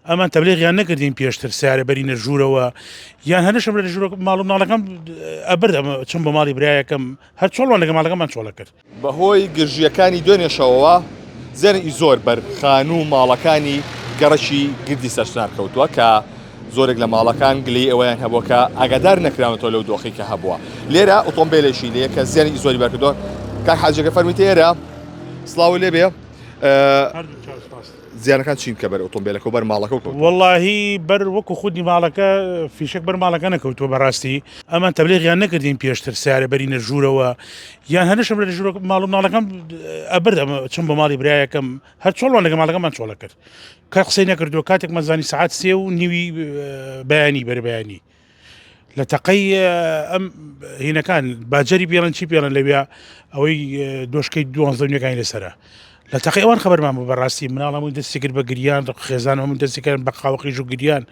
ئەمان تەبلیغیان نەکردین پێشتر سیارە بەرینە ژوورەوە یان هەنشم لە ژوورە ماڵ و ماڵەکەم ئەبرد ئەمە چم بە ماڵی برایەکەم هەر چۆڵوان لەگە ماڵەکەمان چۆڵە کرد بەهۆی گرژیەکانی دوێنێشەوەوە زێرنی زۆر بەر خان و ماڵەکانی گەڕەشی گردی سەرسنار کەوتووە کە زۆرێک لە ماڵەکان گلی ئەویان هەبووە کە ئاگادار نەکراونەوە لەو دۆخی کە هەبووە لێرە ئۆتۆمبیلێکی لێ کە زیانی زۆری بەرکردووە کاک حاجەکە فەرمیتە ئێرە سڵاو لێ بێ زیانەکان چین کە بەر ئۆتۆمبیلەکە و بەر ماڵەکە و کەوت واللهی بەر وەکو خودی ماڵەکە فیشک بەر ماڵەکە نەکەوتووە بەڕاستی ئەمان تەبلیغیان نەکردین پێشتر سیارە بەرینە ژوورەوە یان هەنشم لە ژوورە ماڵ و ماڵەکەم ئەبرد ئەمە چم بە ماڵی برایەکەم هەر چۆڵوان لەگە ماڵەکەمان چۆڵە کرد کە قسەی نەکردووە کاتێک مەزانی سعات 3 و نیوی بەیانی بەربیانی لە تەقەی ئەم هینەکان باجەری پێڵەن چی پێڵەن لەوێ ئەوەی دۆشکەی 12 لەسرە لە تەقەی ئەوان خەبەرمان بوو بەڕاستی مناڵ هەمووی دەستی کرد بە گریان خێزان هەموو دەستیکردن بە قاوەقیژ و گریان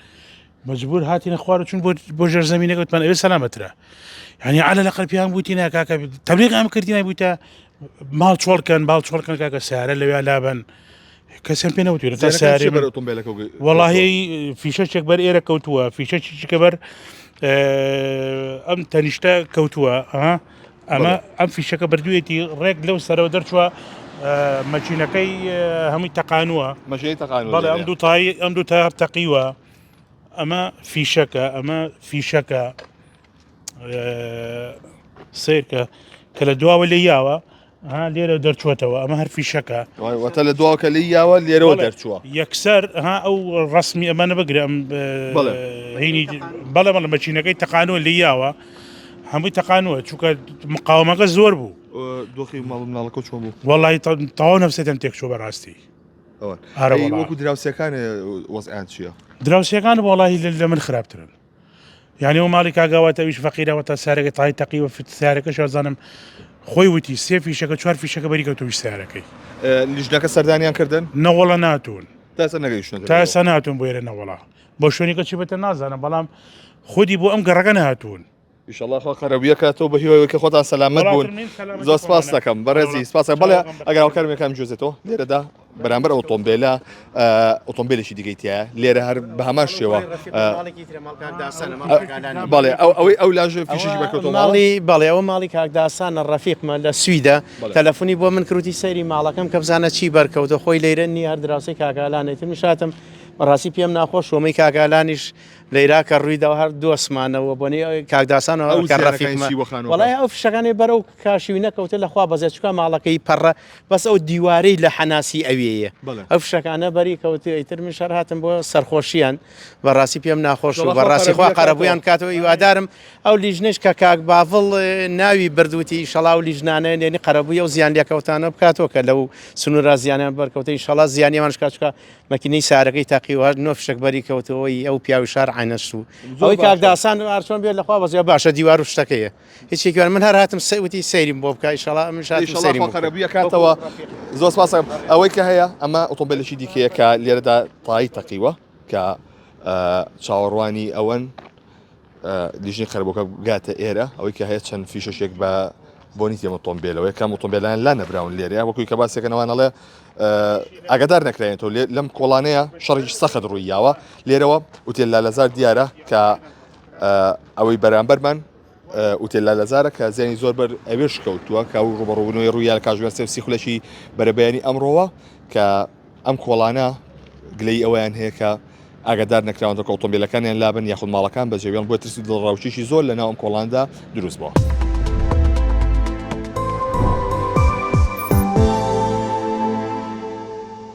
مەجبور هاتینە خوار و چون بۆ ژێرزەمینەکەوتمان ئەوێ سەلامەترە یعنی عەلە لەقەل پیان بوویتینە کاکە تەبلیغ ئەم کردینای بوویتە ماڵ چۆڵکەن باڵ چۆڵکەن کاکە سیارە لەوێ لابن کەسیان پێ نەوتوێت تا سیارێ وەڵاهی فیشەچێک بەر ئێرە کەوتووە فیشەچی کە بەر ئەم تەنیشتە کەوتووە ئەم فیشەکە بردوویەتی ڕێک لەو سەرەوە دەرچووە مەچینەکەی هەمووی تەقانووە بەڵێ ئەم دوو تا تەقیوە ئەمە فیشەکە سیرکە کە لە دواوە لێ یاوە لێرە دەرچوەتەوە ئەمە هەر فیشەکە وەتە لە دواکە لی یاوە لێرەوە دەرچووە یەکسەر ئەو ڕسمی ئەمانە بگرم هینی بەڵێ مەچینەکەی تەقانوە لێ یاوە هەمووی تەقانوە چووکە مقاومەکە زۆر بوو دۆخی ماڵ مناڵەکە چۆن بوو وەڵی تەواو نەفسێتم تێکچوو بەڕاستی وەکو دراوسەکانی وەزعیان چییە؟ دراوسەکان وەڵی لە من خراپترن یعنی ئەو ماڵی کاگاواتەویش فەقیرەوە تا سارەکە تای تەقیوە سیارەکەش ئەزانم خۆی وتی سێ فیشەکە چوار فیشەکە بەری کەوتوویش سیارەکەی لیژنەکە سەردانیان کردن نەوەڵە ناتون تا ئێستا ناتون بۆ ئێرە نەوەڵا بۆ شوێنێکە چی بێتە نازانم بەڵام خودی بۆ ئەم گەڕەکە نهاتوون ئیشەڵڵا خوا قەرەبیەکەتەوە بە هیوایەوە خۆتان سەلامەت بوون زۆر سپاس دەکەم بەڕێزی سپاس بەڵێ ئەگەر هاوکارێکم جوزێتەوە لێرەدا بەرامبەر ئۆتۆمبیلە ئۆتۆمبیلێکی دیگەیتە لێرە هەر بە هەمان شێوە بەڵێ ئەو لاژ فیشێکی بەکەوتەوە ماڵی بەڵێ ئەوە ماڵی کاکداسانە ڕەفیقمە لە سویدە تەلەفۆنی بۆ من کروتی سەیری ماڵەکەم کە بزانە چی بەرکەوتە خۆی لەیرە نی هەر دراوسەی کاکالانێتم میشاتم بەڕاستی پێم ناخۆش شۆمەی کاگالانیش لەیرا کە ڕوویداوە هەر دۆسمانەوە بۆنی کاکداسانەوە وڵای ئەو فشەکانی بەرەو کاشوی نەکەوتە لەخوا بەزێت چکە ماڵەکەی پەڕە بەس ئەو دیوارەی لە حەناسی ئەوەیە ئەو فشەکانە بەری کەوتی ئەیتر من شەر هاتم بۆ سەرخۆشیان بەڕاستی پێم ناخۆش و بەڕاستی خوا قەرەبوویان کاتەوە هیوادارم ئەو لیژنش کە کاک باڤڵ ناوی بردووتی ئیشەڵا و لیژنانە لێنی قەرەبووی و زیان لێکەوتانە بکاتەوە کە لەو سنوورە زیانیان بەرکەوتە ئیشەڵا زیانیانش کاتچکە مەکینەی سارەکەی تاقیوە نۆ فشک بەری کەوتەوەی ئەو پیاوی شار عینەشت و ئەوەی کاکداسان ئارچۆن بێت لەخوا بەزیە باشە دیوار و شتەکەیە هیچێکیان من هەر هاتم سەوتی سەیریم بۆ بکە ئیشەڵا من سەیریم قەرەبیە کاتەوە زۆر سپاس ئەوەی کە هەیە ئەمە ئۆتۆمبیلێکی دیکەیە کە لێرەدا تای تەقیوە کە چاوەڕوانی ئەوەن لیژنی قەرەبووکە گاتە ئێرە ئەوەی کە هەیە چەند فیشەشێک بە بۆنی تێمە ئۆتۆمبیلەوەی کام ئۆتۆمبیلان لا نەبراون لێرەیە وەکوی کە باسێکەکەنەوەڵێ ئاگدار نەکرێنێتەوە لەم کۆڵانەیە شەڕێکی سەخت ڕوویاوە لێرەوە وتێل لالەزار دیارە کە ئەوەی بەرامبەرمان وتێل لالەزارە کە زیانی زۆر بەر ئەوێش کەوتووە کە ئەو ڕوبەڕووبوونەوەی ڕوویان کاژوان سێفسی خولەکی بەرەبەیانی ئەمڕۆوە کە ئەم کۆڵانە گلەی ئەویان هەیە کە ئاگدار نەکراوەوە ئۆتۆمبیلەکانیان لابن یاخود ماڵەکان بەجێویان بۆ ترسی دڵڕاوچیشی زۆر لە ناو ئەم کۆڵاندا دروست بووە.